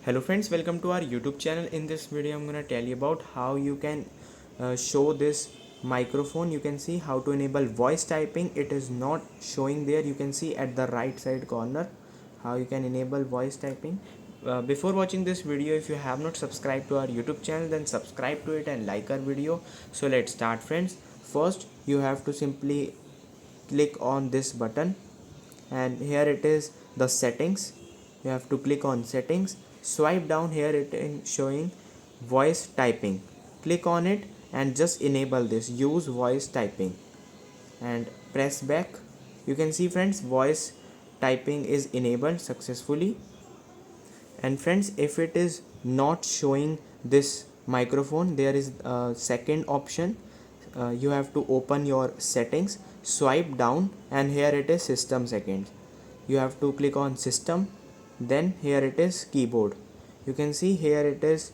Hello friends, welcome to our YouTube channel. In this video I'm gonna tell you about how you can show this microphone. You can see how to enable voice typing. It is not showing there. You can see at the right side corner how you can enable voice typing. Before watching this video, if you have not subscribed to our YouTube channel, then subscribe to it and like our video. So let's start friends. First you have to simply click on this button, and here it is the settings. You have to click on settings, swipe down, here it is showing voice typing. Click on it and just enable this, use voice typing, and press back. You can see friends, voice typing is enabled successfully. And friends, if it is not showing this microphone, there is a second option. You have to open your settings, swipe down, and here it is system settings. You have to click on system, then here it is keyboard. You can see here it is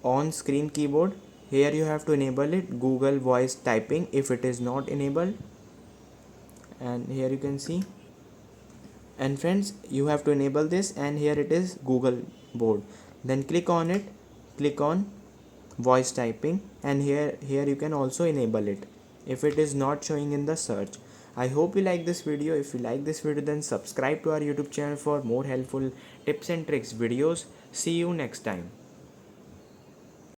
on screen keyboard. Here you have to enable it, Google voice typing, if it is not enabled. And here you can see, and friends, you have to enable this, and here it is Google board. Then click on it, click on voice typing, and here you can also enable it if it is not showing in the search. I hope you like this video. If you like this video, then subscribe to our YouTube channel for more helpful tips and tricks videos. See you next time.